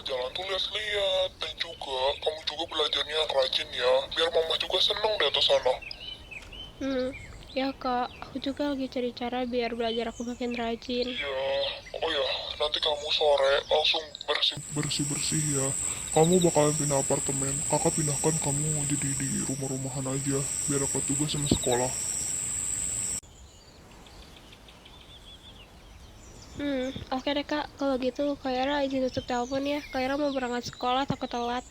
jalan tuh lihat-lihat. Dan juga, kamu juga belajarnya rajin ya. Biar mama juga seneng deh atas sana. Ya kak, aku juga lagi cari cara biar belajar aku makin rajin. Iya, oh ya, nanti kamu sore langsung bersih-bersih ya. Kamu bakalan pindah apartemen. Kakak pindahkan kamu jadi di rumah-rumahan aja. Biar dapat tugas sama sekolah. Oke deh kak, kalau gitu Kak Yara izin tutup telepon ya. Kak Yara mau berangkat sekolah, takut telat.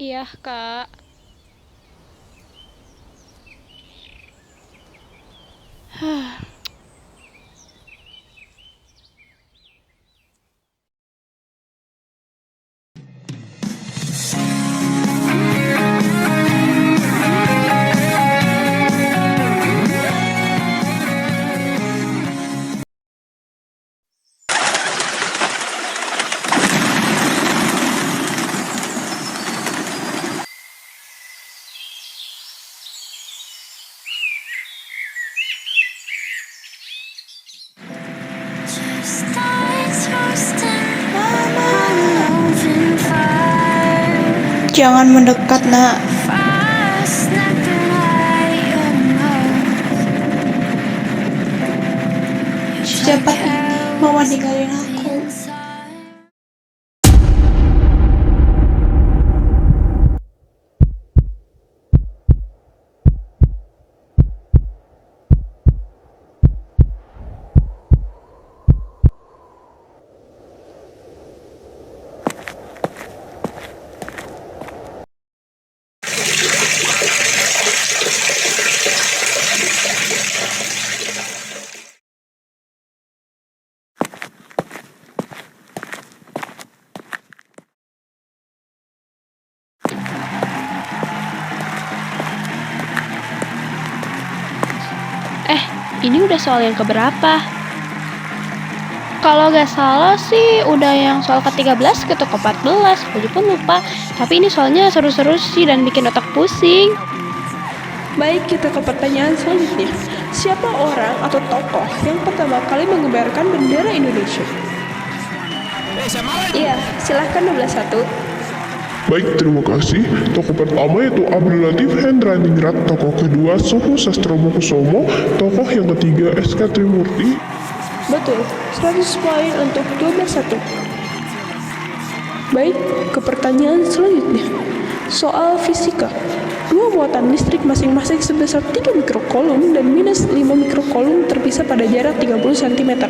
Iya kak. Jangan mendekat, nak. Secepat ini mama ninggalin aku. Ini udah soal yang keberapa? Kalau gak salah sih udah yang soal ke-13 ke ke-14. Aku pun lupa. Tapi ini soalnya seru-seru sih dan bikin otak pusing. Baik, kita ke pertanyaan selanjutnya. Siapa orang atau tokoh yang pertama kali mengibarkan bendera Indonesia? Iya, silahkan 121. Baik, terima kasih. Tokoh pertama yaitu Abdul Latif Hendraningrat, tokoh kedua Suhu Sastromokusumo, tokoh yang ketiga SK Trimurti. Betul, 100 poin untuk 12-1. Baik, ke pertanyaan selanjutnya. Soal fisika. Dua muatan listrik masing-masing sebesar 3 mikrocoulomb dan minus 5 mikrocoulomb terpisah pada jarak 30 cm.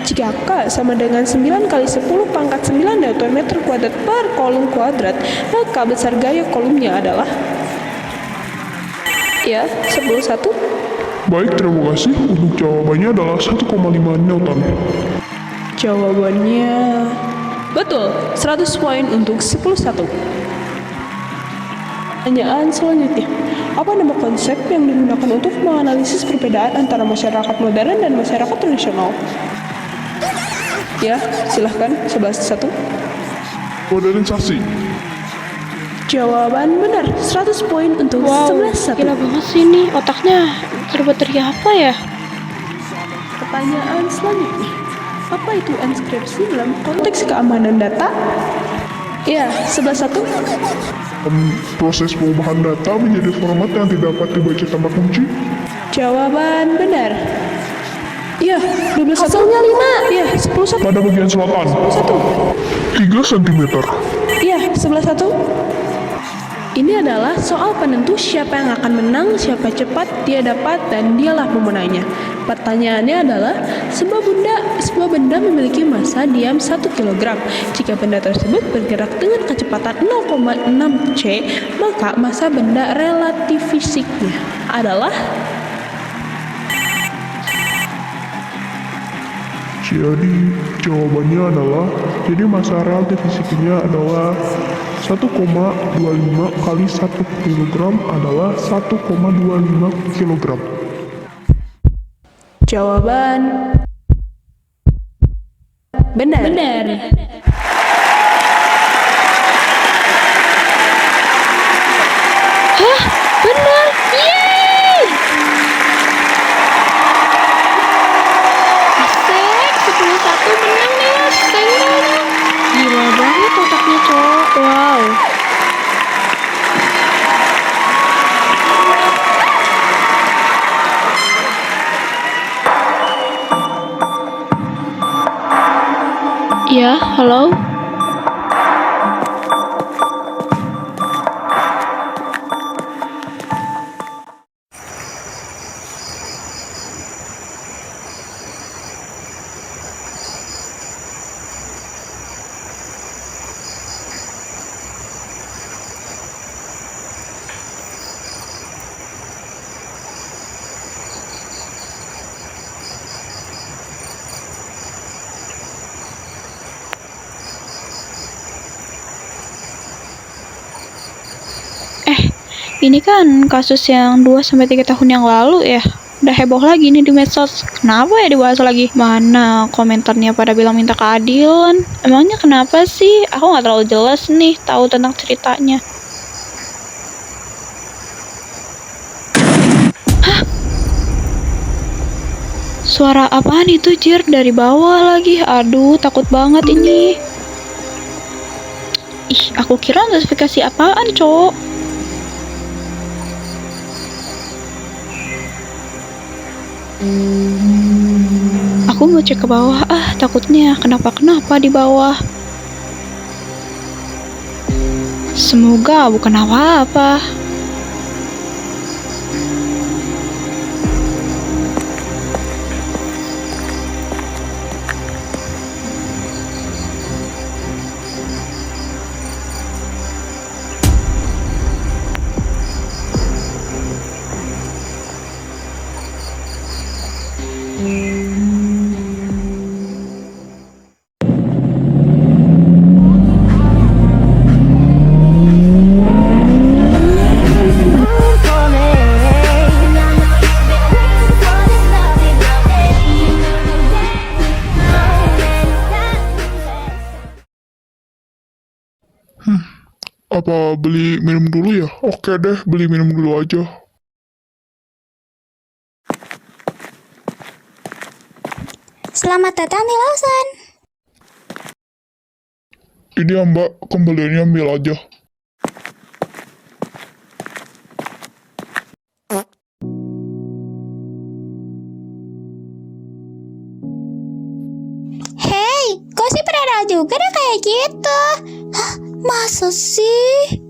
Jika K sama dengan 9 kali 10 pangkat 9 Nm kuadrat per coulomb kuadrat, maka besar gaya coulombnya adalah... Ya, 11-1. Baik, terima kasih. Untuk jawabannya adalah 1,5 Newton. Jawabannya... Betul, 100 poin untuk 11-1. Pertanyaan selanjutnya. Apa nama konsep yang digunakan untuk menganalisis perbedaan antara masyarakat modern dan masyarakat tradisional? Ya, silahkan 11-1. Modernisasi. Jawaban benar, 100 poin untuk Wow, 11-1. gila banget sih nih. Otaknya terbuat dari apa ya? Pertanyaan selanjutnya. Apa itu enskripsi dalam konteks keamanan data? Ya, 11-1. Proses perubahan data menjadi format yang tidak dapat dibaca tanpa kunci. Jawaban benar. Ya, 12-1. Hasilnya 5. Ya, 10-1. Pada bagian selatan, 11-1. 3 cm. Ya, 11-1. Ini adalah soal penentu siapa yang akan menang, siapa cepat dia dapat, dan dialah pemenangnya. Pertanyaannya adalah, sebuah benda memiliki massa diam 1 kg. Jika benda tersebut bergerak dengan kecepatan 0,6 c, maka massa benda relatif fisiknya adalah... Jadi jawabannya adalah, jadi massa relatif fisiknya adalah 1,25 kali 1 kg adalah 1,25 kg. Jawaban benar. Hah? Benar! Yeay! Asik, 11-1 menang nih, Kak Yara. Wow. Ya, halo. Ini kan kasus yang 2 sampai 3 tahun yang lalu ya. Udah heboh lagi nih di medsos. Kenapa ya dibahas lagi? Mana komentarnya pada bilang minta keadilan. Emangnya kenapa sih? Aku nggak terlalu jelas nih tahu tentang ceritanya. Hah? Suara apaan itu, Jir? Dari bawah lagi. Aduh, takut banget ini. Ih, aku kira notifikasi apaan, Cok? Aku mau cek ke bawah, takutnya kenapa-kenapa di bawah. Semoga bukan apa-apa. Apa beli minum dulu ya? Oke deh, beli minum dulu aja. Selamat datang di Lawson. Ini ya mbak, kembaliannya ambil aja. Hey, kok sih pernah juga deh kayak gitu? Hah, masa sih?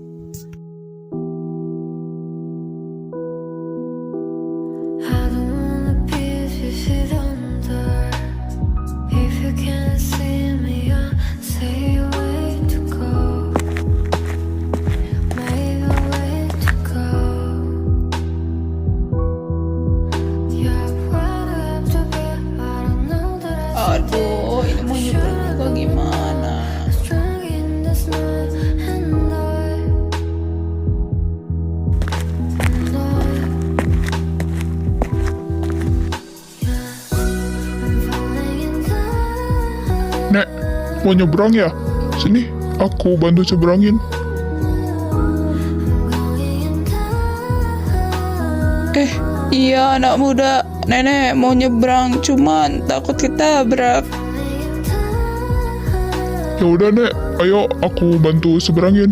Aduh, ini mau nyebrang juga gimana? Nek, mau nyebrang ya? Sini, aku bantu seberangin. Iya anak muda, nenek mau nyebrang cuman takut ketabrak. Ya udah nek, ayo aku bantu seberangin.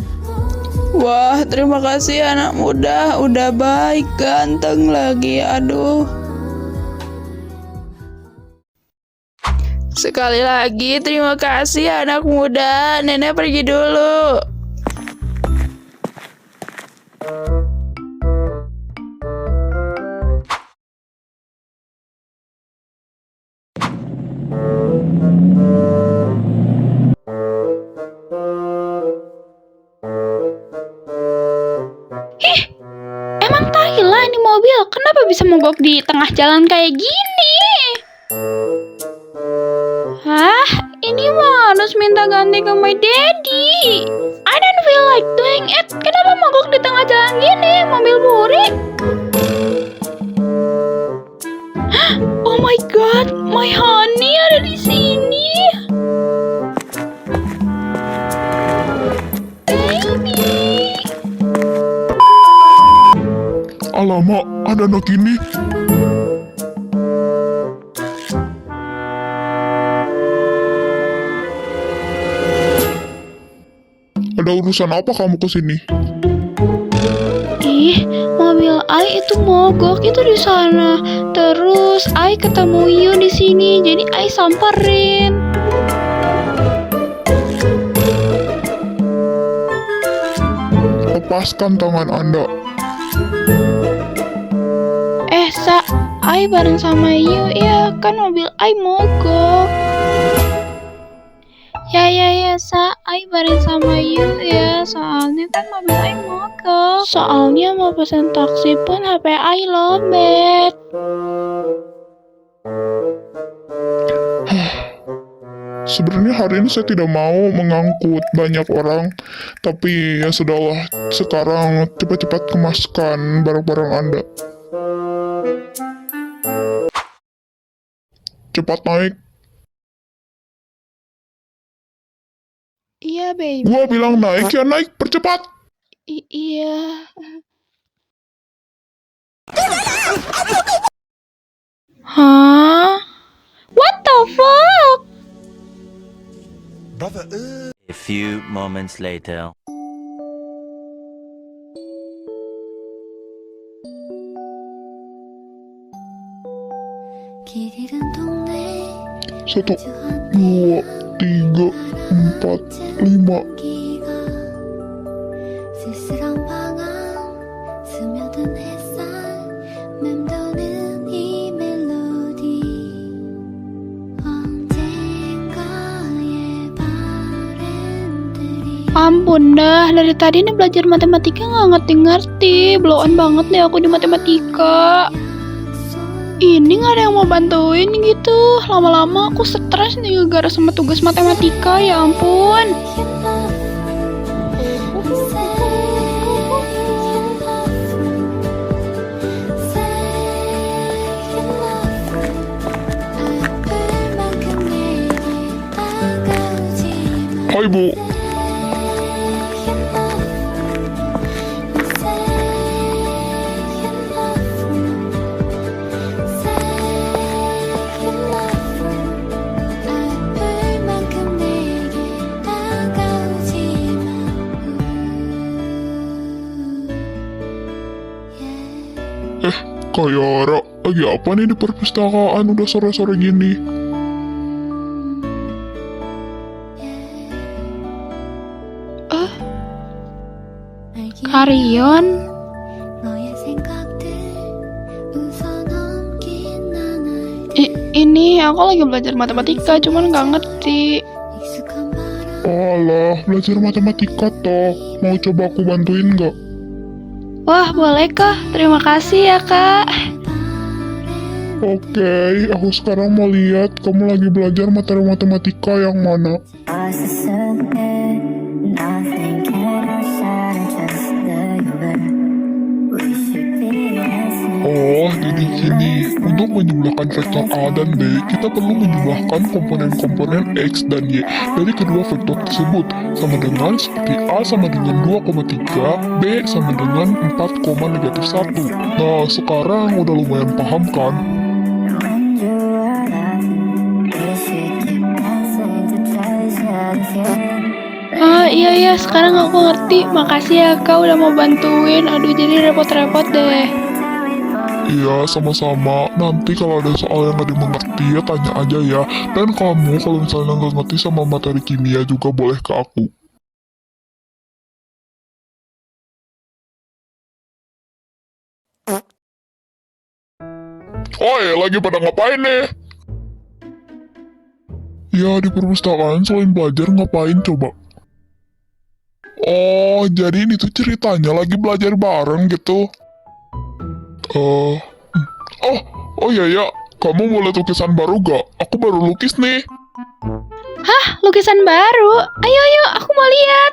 Wah, terima kasih anak muda, udah baik, ganteng lagi, aduh. Sekali lagi terima kasih anak muda, nenek pergi dulu. Emang Thailand ini mobil, kenapa bisa mogok di tengah jalan kayak gini? Hah, ini mah harus minta ganti ke my daddy. I don't feel like doing it. Kenapa mogok di tengah jalan gini, mobil buri? Hah, oh my god, my honey ada di sini. Baby. Alamak, ada anak ini. Ada urusan apa kamu kesini? Ih, mobil Ai itu mogok itu di sana. Terus Ai ketemu Yu di sini, jadi Ai samperin. Lepaskan tangan Anda. Sa, Ai bareng sama Yu ya, kan mobil Ai mogok. Ya, Sa, Ai bareng sama Yu ya, soalnya kan mobil Ai mogok. Soalnya mau pesen taksi pun HP Ai lobet. Sebenarnya hari ini saya tidak mau mengangkut banyak orang, tapi ya sudahlah, sekarang cepat-cepat kemaskan barang-barang Anda. Cepat naik. Iya, baby. Gua bilang naik ya naik, percepat. Iya. Hah? What the fuck? A few moments later. Satu, dua, tiga, empat, lima. Ampun dah, dari tadi nih belajar matematika nggak ngerti-ngerti. Blow on banget deh aku di matematika. Ini nggak ada yang mau bantuin gitu. Lama-lama aku stres nih gara-gara sama tugas matematika, ya ampun. Hai Bu, Kak Yara, lagi apa nih di perpustakaan udah sore-sore gini? Karion? Ini aku lagi belajar matematika, cuman nggak ngerti. Alah, belajar matematika toh. Mau coba aku bantuin nggak? Wah, boleh kah? Terima kasih ya, Kak. Oke, aku sekarang mau lihat kamu lagi belajar materi matematika yang mana. Oh, jadi gini, untuk menjumlahkan vektor A dan B, kita perlu menjumlahkan komponen-komponen X dan Y dari kedua vektor tersebut, sama dengan seperti A sama dengan 2,3, B sama dengan 4,-1. Nah, sekarang udah lumayan paham kan? Iya, sekarang aku ngerti. Makasih ya, Kak, udah mau bantuin. Aduh, jadi repot-repot deh. Iya, sama-sama. Nanti kalau ada soal yang nggak dimengerti ya tanya aja ya. Dan kamu kalau misalnya nggak ngerti sama materi kimia juga boleh ke aku. Oi, lagi pada ngapain nih? Ya, di perpustakaan selain belajar ngapain coba? Oh, jadi ini tuh ceritanya lagi belajar bareng gitu. Oh iya, kamu mau lihat lukisan baru gak? Aku baru lukis nih. Hah, lukisan baru? Ayo, aku mau lihat.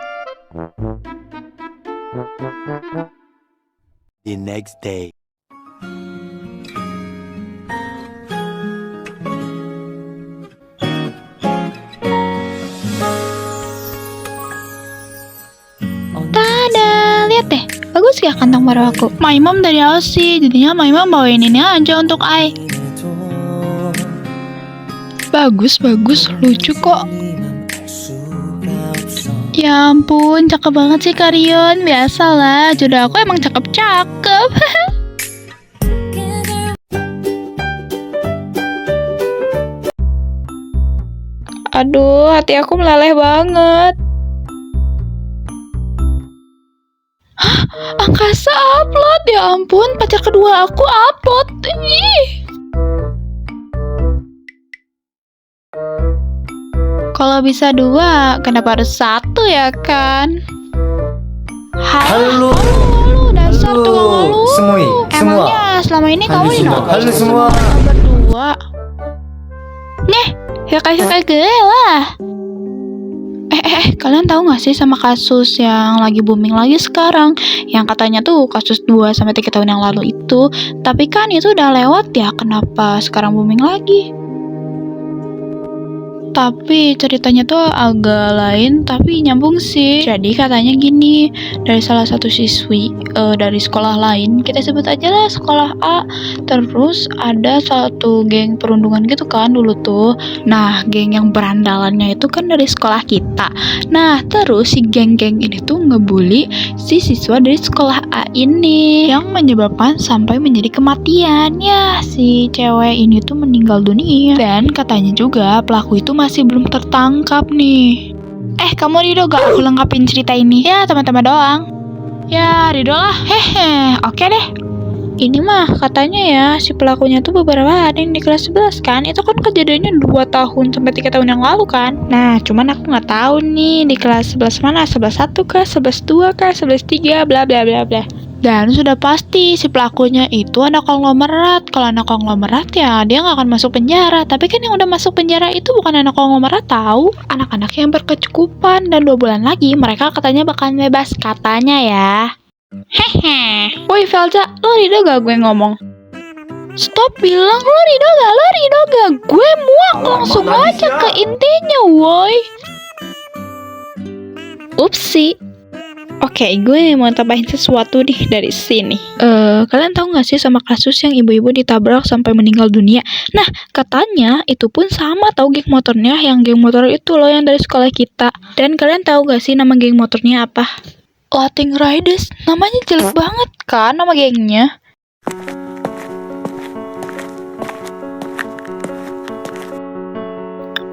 The next day. Tada, lihat deh. Bagus ya kantong baru aku. My mom dari Aussie, jadinya my mom bawain ini aja untuk Ai. Bagus, lucu kok. Ya ampun, cakep banget sih Karion. Biasalah, jodoh aku emang cakep-cakep. Aduh, hati aku meleleh banget. Hah, Angkasa upload. Ya ampun, pacar kedua aku upload. Ih. Kalau bisa dua, kenapa harus satu ya kan? Halo. Dasar Halo, tukang halu. semua. Emangnya selama ini Halo kamu semua. dinotis Halo semua. berdua? Nih, ya kayak gue lah. Kalian tahu gak sih sama kasus yang lagi booming lagi sekarang? Yang katanya tuh kasus 2-3 tahun yang lalu itu. Tapi kan itu udah lewat ya, kenapa sekarang booming lagi? Tapi ceritanya tuh agak lain, tapi nyambung sih. Jadi katanya gini, dari salah satu siswi dari sekolah lain, kita sebut aja lah sekolah A. Terus ada satu geng perundungan gitu kan dulu tuh. Nah, geng yang berandalannya itu kan dari sekolah kita. Nah, terus si geng-geng ini tuh ngebully si siswa dari sekolah A ini, yang menyebabkan sampai menjadi kematian. Ya, si cewek ini tuh meninggal dunia. Dan katanya juga pelaku itu masih belum tertangkap nih. Kamu Rido gak aku lengkapin cerita ini? Ya, teman-teman doang. Ya, Rido lah. Hehe, oke deh. Ini mah katanya ya, si pelakunya tuh beberapa hari di kelas 11 kan. Itu kan kejadiannya 2-3 tahun yang lalu kan. Nah, cuman aku nggak tahu nih di kelas 11 mana, 11-1 kah, 11-2 kah, 11-3, bla bla bla bla. Dan sudah pasti si pelakunya itu anak konglomerat. Kalau anak konglomerat ya dia nggak akan masuk penjara. Tapi kan yang udah masuk penjara itu bukan anak konglomerat tahu. Anak-anak yang berkecukupan, dan 2 bulan lagi mereka katanya bakalan bebas katanya ya. Hehe. Woi Velza, lo Rido gak gue ngomong? Stop bilang lo Rido gak, gue muak. Langsung aja ke intinya woi. Upsi. Oke, gue mau tambahin sesuatu nih dari sini. Kalian tahu gak sih sama kasus yang ibu-ibu ditabrak sampai meninggal dunia? Nah, katanya itu pun sama tahu geng motornya, yang geng motor itu loh yang dari sekolah kita. Dan kalian tahu gak sih nama geng motornya apa? Lating Riders. Namanya jelek banget kan nama gengnya.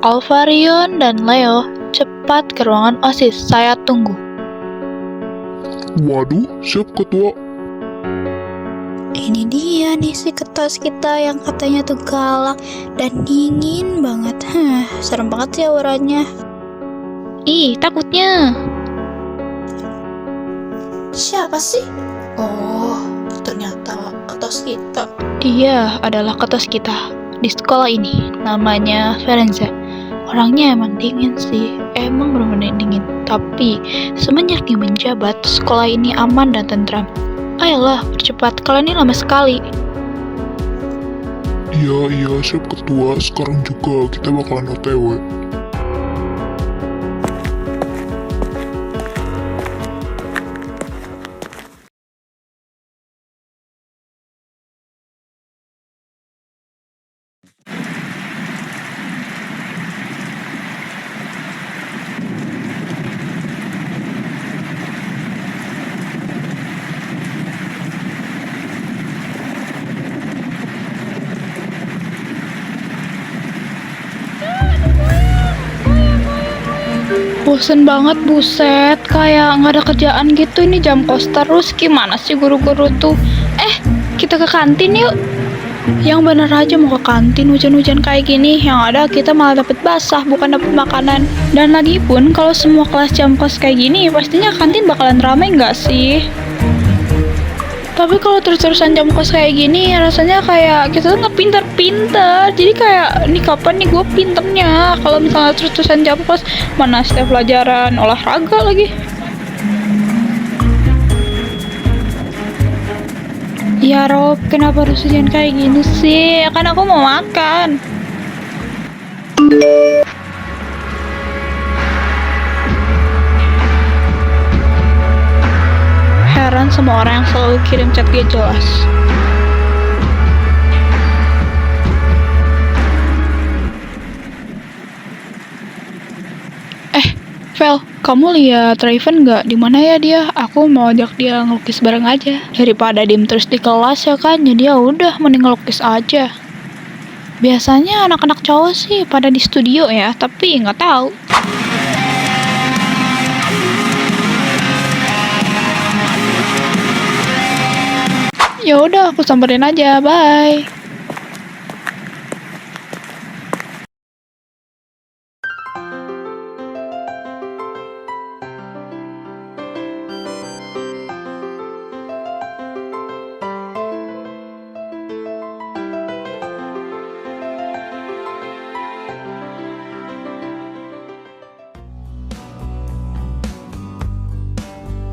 Alvarion dan Leo cepat ke ruangan OSIS. Saya tunggu. Waduh, siap ketua. Ini dia nih si ketua kita yang katanya tuh galak dan dingin banget. Serem banget sih auranya. Ih, takutnya. Siapa sih? Oh, ternyata ketos kita. Dia adalah ketua kita di sekolah ini. Namanya Ferenza. Orangnya emang dingin sih. Emang bener-bener dingin. Tapi semenjak dia menjabat, sekolah ini aman dan tentram. Ayolah, percepat. Kalian ini lama sekali. Iya, siap ketua. Sekarang juga kita bakalan OTW. Bosen banget, buset. Kayak nggak ada kerjaan gitu. Ini jam kos terus. Gimana sih guru-guru tuh? Kita ke kantin yuk. Yang bener aja mau ke kantin hujan-hujan kayak gini. Yang ada kita malah dapet basah, bukan dapet makanan. Dan lagi pun kalau semua kelas jam kos kayak gini, pastinya kantin bakalan ramai nggak sih? Tapi kalau terus-terusan jam kos kayak gini, rasanya kayak kita tuh nggak pinter-pinter. Jadi kayak, nih kapan nih gue pinternya? Kalau misalnya terus-terusan jam kos, mana setiap pelajaran olahraga lagi. Ya Rob, kenapa harus hujan kayak gini sih? Kan aku mau makan. Heran sama orang yang selalu kirim chat gak jelas. Vel, kamu lihat Raven nggak? Di mana ya dia? Aku mau ajak dia ngelukis bareng aja. Daripada diem terus di kelas ya kan, jadi ya udah mending ngelukis aja. Biasanya anak-anak cowok sih pada di studio ya, tapi nggak tahu. Ya udah, aku samperin aja. Bye.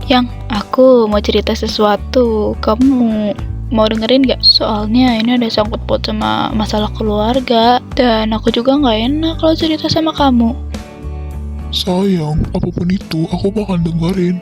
Yang, aku mau cerita sesuatu. Kamu mau dengerin gak? Soalnya ini ada sangkut paut sama masalah keluarga. Dan aku juga gak enak kalau cerita sama kamu. Sayang, apapun itu, aku bakal dengerin.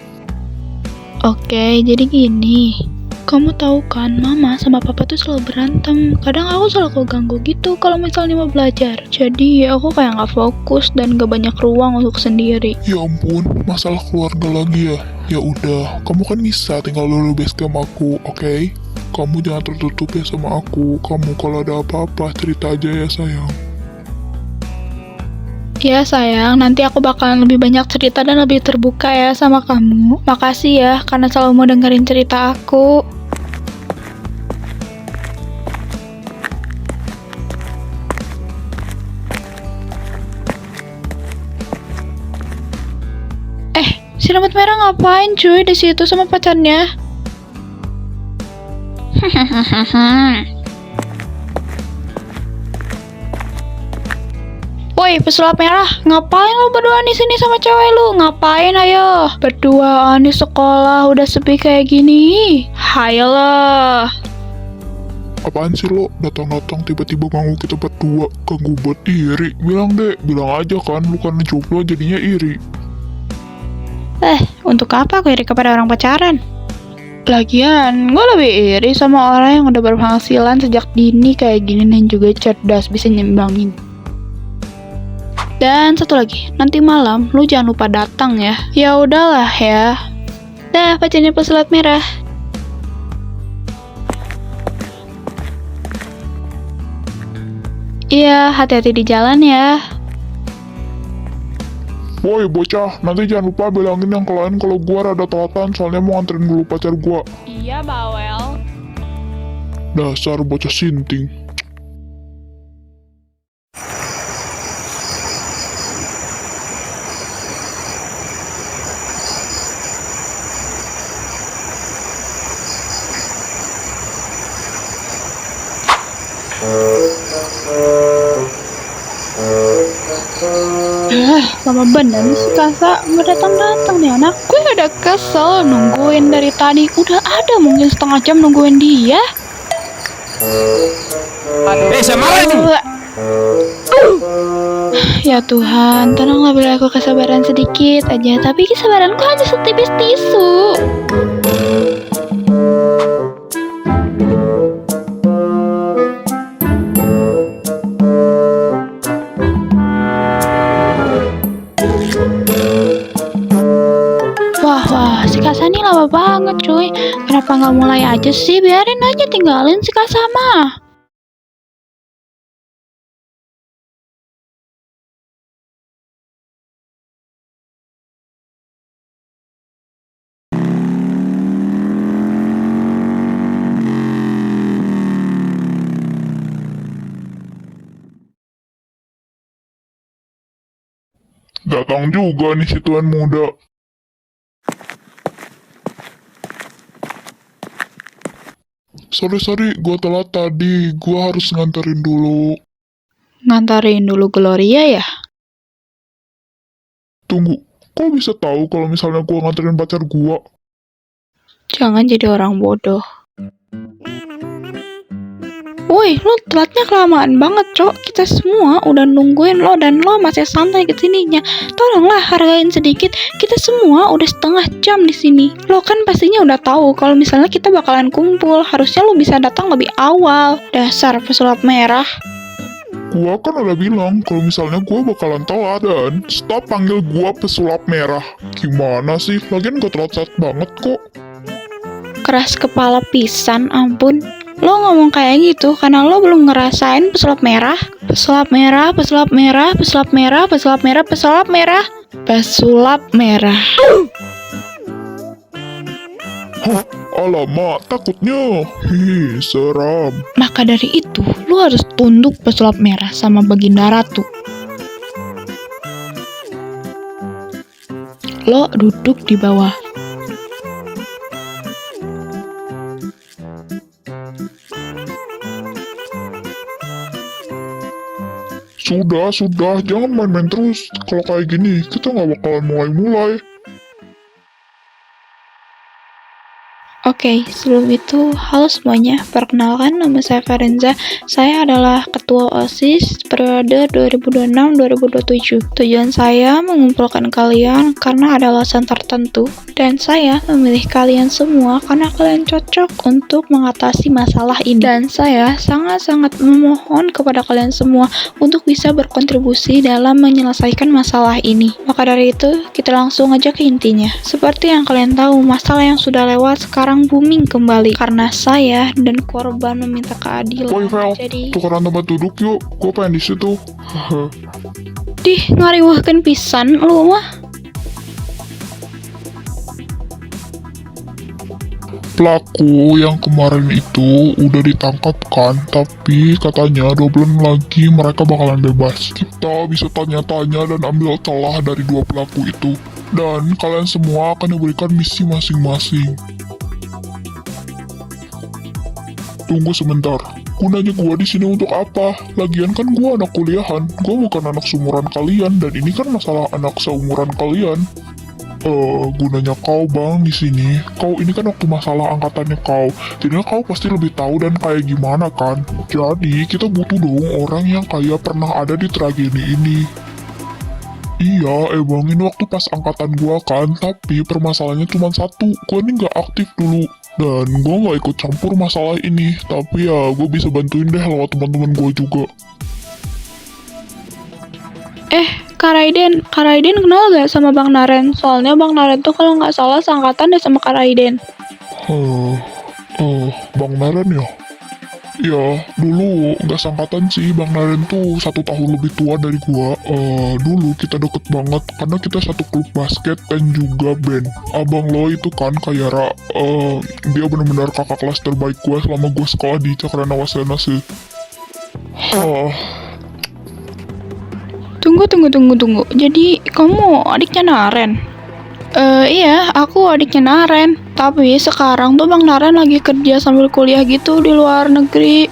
Oke, jadi gini. Kamu tahu kan, mama sama papa tuh selalu berantem. Kadang aku selalu ganggu gitu kalau misalnya mau belajar. Jadi aku kayak gak fokus dan gak banyak ruang untuk sendiri. Ya ampun, masalah keluarga lagi ya. Ya udah, kamu kan bisa tinggal dulu basecamp aku, oke? Kamu jangan tertutup ya sama aku. Kamu kalau ada apa-apa cerita aja ya sayang. Ya sayang, nanti aku bakalan lebih banyak cerita dan lebih terbuka ya sama kamu. Makasih ya, karena selalu mau dengerin cerita aku. Si rambut merah ngapain cuy di situ sama pacarnya? Woi, pesulap merah, ngapain lu berdua di sini sama cewek lu? Ngapain ayo? Berduaan di sekolah udah sepi kayak gini. Hayolah. Apaan sih lo? Datang-datang tiba-tiba ganggu kita berdua. Ganggu buat iri. Bilang deh, bilang aja kan lu kan jomblo jadinya iri. Untuk apa aku iri kepada orang pacaran? Lagian, gue lebih iri sama orang yang udah berpenghasilan sejak dini kayak gini dan juga cerdas bisa nyimbangin. Dan satu lagi, nanti malam lu jangan lupa datang ya. Ya udahlah ya. Dah, pacarnya pesulap merah. Iya, hati-hati di jalan ya. Woi bocah, nanti jangan lupa bilangin yang lain kalau gua rada telatan soalnya mau nganterin dulu pacar gua. Iya, bawel. Dasar bocah sinting. Lama bener nih si Kasa, nggak datang-datang nih anak. Gue udah kesel nungguin dari tadi. Udah ada mungkin setengah jam nungguin dia. Ya Tuhan, tolonglah beri aku kesabaran sedikit aja. Tapi kesabaranku hanya setipis tisu. Wah, si Kasa ini lama banget cuy. Kenapa nggak mulai aja sih? Biarin aja, tinggalin si Kasa mah. Datang juga nih si tuan muda. Sorry, gua telat tadi. Gua harus nganterin dulu. Ngantarin dulu Gloria ya? Tunggu, kok bisa tahu kalau misalnya gua nganterin pacar gua? Jangan jadi orang bodoh. Woi, lo telatnya kelamaan banget, Cok. Kita semua udah nungguin lo dan lo masih santai kesininya. Tolonglah hargain sedikit. Kita semua udah setengah jam di sini. Lo kan pastinya udah tahu kalau misalnya kita bakalan kumpul. Harusnya lo bisa datang lebih awal. Dasar pesulap merah. Gua kan udah bilang kalau misalnya gua bakalan teladan. Stop panggil gua pesulap merah. Gimana sih? Lagian gua telat banget kok. Keras kepala pisan, ampun. Lo ngomong kayak gitu karena lo belum ngerasain pesulap merah. Pesulap merah, pesulap merah, pesulap merah, pesulap merah, pesulap merah. Pesulap merah. Hah? Alamak, takutnya. Hihi, seram. Maka dari itu, lo harus tunduk pesulap merah sama Baginda Ratu. Lo duduk di bawah. Sudah, jangan main-main terus. Kalau kayak gini, kita nggak bakalan mulai-mulai. Oke, sebelum itu, halo semuanya. Perkenalkan, nama saya Farenza. Saya adalah Ketua OSIS periode 2026-2027. Tujuan saya mengumpulkan kalian karena ada alasan tertentu. Dan saya memilih kalian semua karena kalian cocok untuk mengatasi masalah ini. Dan saya sangat-sangat memohon kepada kalian semua untuk bisa berkontribusi dalam menyelesaikan masalah ini. Maka dari itu, kita langsung aja ke intinya. Seperti yang kalian tahu, masalah yang sudah lewat sekarang booming kembali karena saya dan korban meminta keadilan. Woi, Vel, Jadi, tukeran tempat duduk yuk. Gue pengen di situ. dih ngariwahkeun pisan lu mah. Pelaku yang kemarin itu udah ditangkap kan, tapi katanya 2 bulan lagi mereka bakalan bebas. Kita bisa tanya-tanya dan ambil celah dari 2 pelaku itu. Dan kalian semua akan diberikan misi masing-masing. Tunggu sebentar. Gunanya gua di sini untuk apa? Lagian kan gua anak kuliahan. Gua bukan anak seumuran kalian dan ini kan masalah anak seumuran kalian. Gunanya kau bang di sini. Kau ini kan waktu masalah angkatannya kau. Jadinya kau pasti lebih tahu dan kayak gimana kan. Jadi kita butuh dong orang yang kayak pernah ada di tragedi ini. Iya, emang ini waktu pas angkatan gua kan, tapi permasalahannya cuma satu, gua ini nggak aktif dulu. Dan gua nggak ikut campur masalah ini, tapi ya gua bisa bantuin deh lewat teman-teman gua juga. Kak Raiden kenal gak sama Bang Naren? Soalnya Bang Naren tuh kalau nggak salah seangkatan deh sama Kak Raiden. Bang Naren ya? Ya, dulu nggak sangkatan sih, Bang Naren tuh 1 tahun lebih tua dari gua. Dulu kita deket banget, karena kita satu klub basket dan juga band. Abang lo itu kan, kayak dia bener-bener kakak kelas terbaik gua selama gua sekolah di Cakranawasena sih. Tunggu. Jadi kamu adiknya Naren? Iya, aku adiknya Naren. Tapi sekarang tuh Bang Naren lagi kerja sambil kuliah gitu di luar negeri.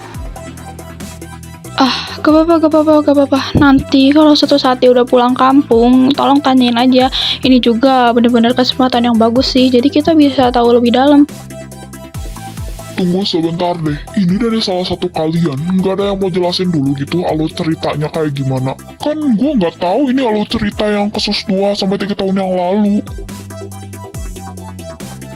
Gak apa-apa. Nanti kalau suatu saat dia udah pulang kampung, tolong tanyain aja. Ini juga bener-bener kesempatan yang bagus sih, jadi kita bisa tahu lebih dalam. Tunggu sebentar deh, ini dari salah satu kalian, nggak ada yang mau jelasin dulu gitu alur ceritanya kayak gimana? Kan gue nggak tahu ini alur cerita yang kasus 2 sampai 3 tahun yang lalu.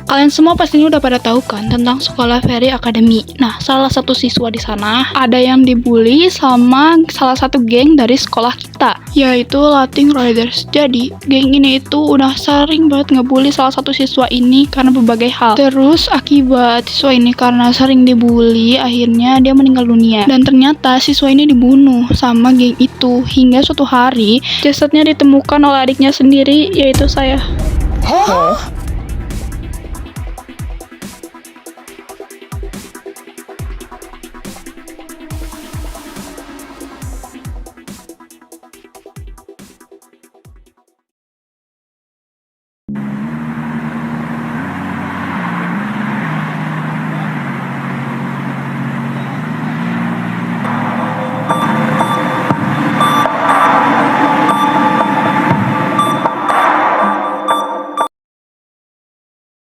Kalian semua pastinya udah pada tahu kan tentang sekolah Fairy Academy. Nah, salah satu siswa di sana ada yang dibully sama salah satu geng dari sekolah kita, yaitu Latin Riders. Jadi, geng ini itu udah sering banget ngebully salah satu siswa ini karena berbagai hal. Terus, akibat siswa ini karena sering dibully, akhirnya dia meninggal dunia. Dan ternyata siswa ini dibunuh sama geng itu. Hingga suatu hari, jasadnya ditemukan oleh adiknya sendiri, yaitu saya. Hah?